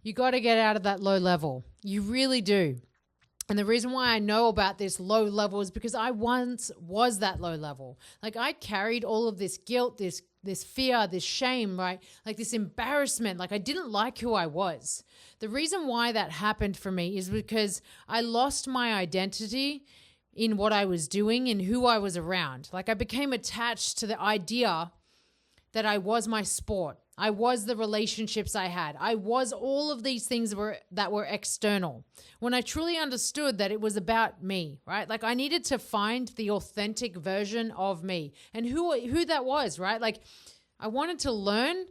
You got to get out of that low level. You really do. And the reason why I know about this low level is because I once was that low level. Like I carried all of this guilt, this fear, this shame, right? Like this embarrassment. Like I didn't like who I was. The reason why that happened for me is because I lost my identity in what I was doing and who I was around. Like I became attached to the idea that I was my sport. I was the relationships I had. I was all of these things that were external. When I truly understood that it was about me, right? Like I needed to find the authentic version of me and who that was, right? Like I wanted to learn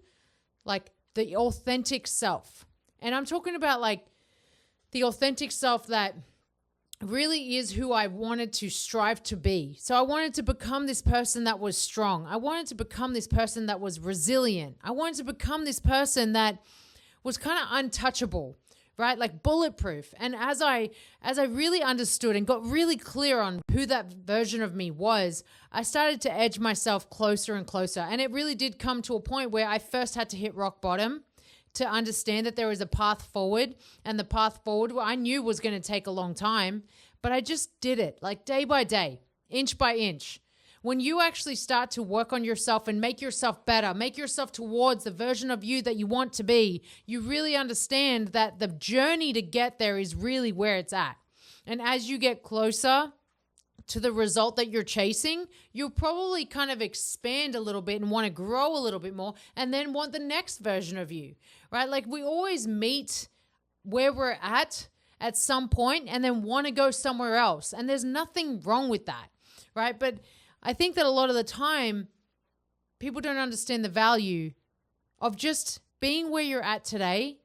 like the authentic self. And I'm talking about like the authentic self that really is who I wanted to strive to be. So I wanted to become this person that was strong. I wanted to become this person that was resilient. I wanted to become this person that was kind of untouchable, right? Like bulletproof. And as I really understood and got really clear on who that version of me was, I started to edge myself closer and closer. And it really did come to a point where I first had to hit rock bottom to understand that there was a path forward, and the path forward I knew was going to take a long time, but I just did it like day by day, inch by inch. When you actually start to work on yourself and make yourself better, make yourself towards the version of you that you want to be, you really understand that the journey to get there is really where it's at. And as you get closer to the result that you're chasing, you'll probably kind of expand a little bit and want to grow a little bit more and then want the next version of you, right? Like we always meet where we're at some point and then want to go somewhere else. And there's nothing wrong with that, right? But I think that a lot of the time people don't understand the value of just being where you're at today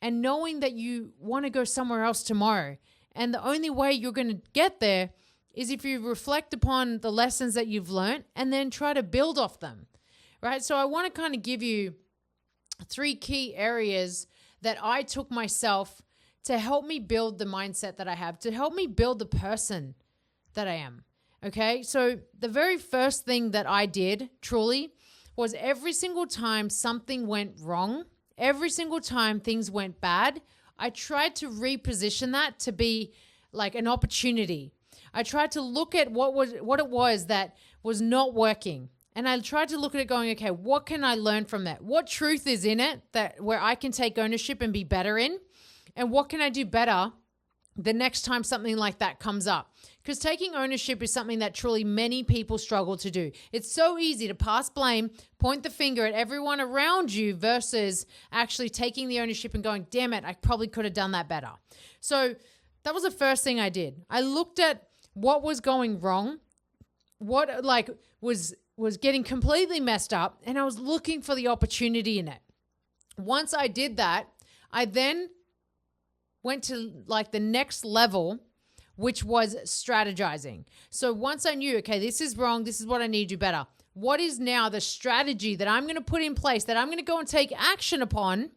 and knowing that you want to go somewhere else tomorrow. And the only way you're going to get there is if you reflect upon the lessons that you've learned and then try to build off them, right? So I want to kind of give you 3 key areas that I took myself to help me build the mindset that I have, to help me build the person that I am, okay? So the very first thing that I did, truly, was every single time something went wrong, every single time things went bad, I tried to reposition that to be like an opportunity. I tried to look at what it was that was not working. And I tried to look at it going, okay, what can I learn from that? What truth is in it that where I can take ownership and be better in? And what can I do better the next time something like that comes up? Because taking ownership is something that truly many people struggle to do. It's so easy to pass blame, point the finger at everyone around you versus actually taking the ownership and going, damn it, I probably could have done that better. So that was the first thing I did. I looked at what was going wrong, what like was getting completely messed up, and I was looking for the opportunity in it. Once I did that, I then went to like the next level, which was strategizing. So once I knew, okay, this is wrong, this is what I need to do better. What is now the strategy that I'm going to put in place, that I'm going to go and take action upon,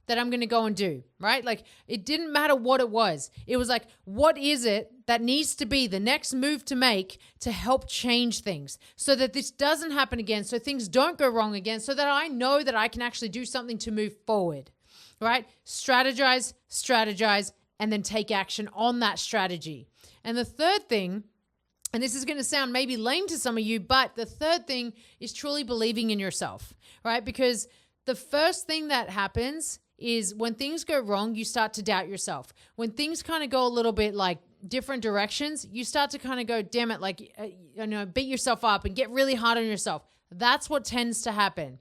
that I'm going to go and do, right? Like it didn't matter what it was. It was like, what is it that needs to be the next move to make to help change things so that this doesn't happen again, so things don't go wrong again, so that I know that I can actually do something to move forward, right? Strategize, and then take action on that strategy. And the third thing, and this is going to sound maybe lame to some of you, but the third thing is truly believing in yourself, right? Because the first thing that happens is when things go wrong, you start to doubt yourself. When things kind of go a little bit like different directions, you start to kind of go, damn it, like, beat yourself up and get really hard on yourself. That's what tends to happen.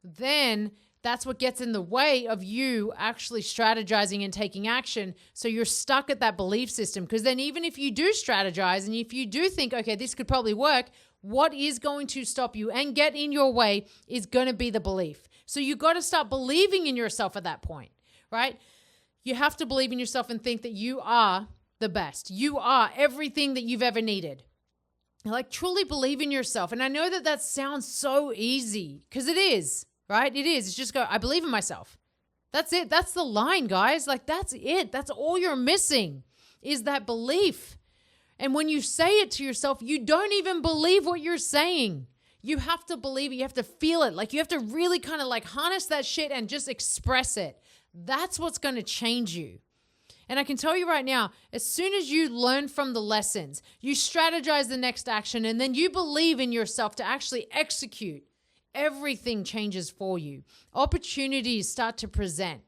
Then that's what gets in the way of you actually strategizing and taking action. So you're stuck at that belief system, because then even if you do strategize and if you do think, okay, this could probably work, what is going to stop you and get in your way is going to be the belief. So you got to start believing in yourself at that point, right? You have to believe in yourself and think that you are the best. You are everything that you've ever needed. Like truly believe in yourself. And I know that that sounds so easy, because it is, right? It is. It's just go, I believe in myself. That's it. That's the line, guys. Like that's it. That's all you're missing is that belief. And when you say it to yourself, you don't even believe what you're saying. You have to believe it. You have to feel it. Like you have to really kind of like harness that shit and just express it. That's what's going to change you. And I can tell you right now, as soon as you learn from the lessons, you strategize the next action, and then you believe in yourself to actually execute, everything changes for you. Opportunities start to present,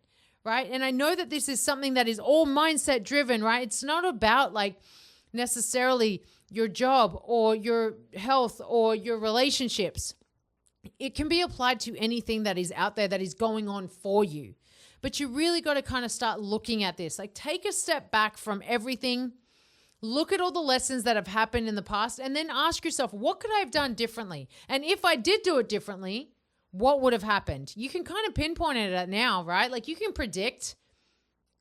right? And I know that this is something that is all mindset driven, right? It's not about like necessarily your job or your health or your relationships. It can be applied to anything that is out there that is going on for you. But you really got to kind of start looking at this. Like, take a step back from everything. Look at all the lessons that have happened in the past and then ask yourself, what could I have done differently? And if I did do it differently, what would have happened? You can kind of pinpoint it at now, right? Like, you can predict,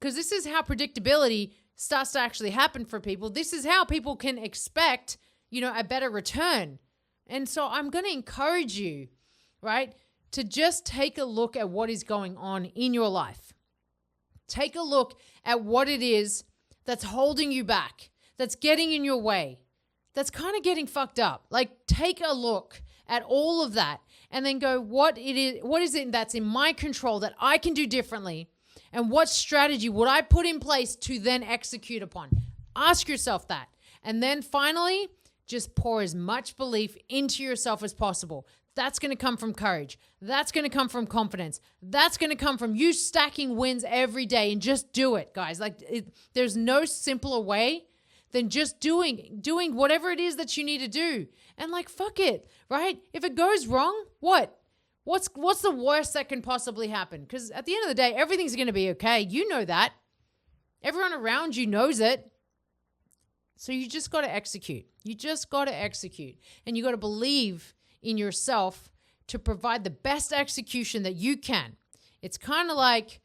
because this is how predictability starts to actually happen for people. This is how people can expect, a better return. And so I'm going to encourage you, right, to just take a look at what is going on in your life. Take a look at what it is that's holding you back, that's getting in your way, that's kind of getting fucked up. Like, take a look at all of that and then go, what is it that's in my control that I can do differently? And what strategy would I put in place to then execute upon? Ask yourself that. And then finally, just pour as much belief into yourself as possible. That's going to come from courage. That's going to come from confidence. That's going to come from you stacking wins every day, and just do it, guys. There's no simpler way than just doing whatever it is that you need to do. And fuck it, right? If it goes wrong, what's the worst that can possibly happen? Because at the end of the day, everything's going to be okay. You know that. Everyone around you knows it. So you just got to execute. You just got to execute. And you got to believe in yourself to provide the best execution that you can. It's kind of like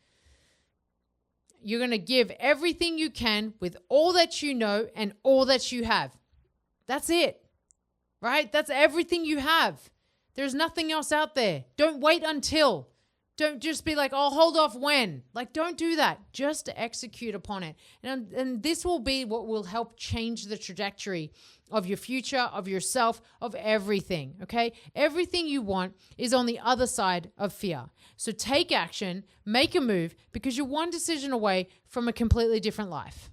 you're going to give everything you can with all that you know and all that you have. That's it, right? That's everything you have. There's nothing else out there. Don't wait until. Don't just be like, I'll hold off when. Don't do that. Just execute upon it. And this will be what will help change the trajectory of your future, of yourself, of everything, okay? Everything you want is on the other side of fear. So take action, make a move, because you're one decision away from a completely different life.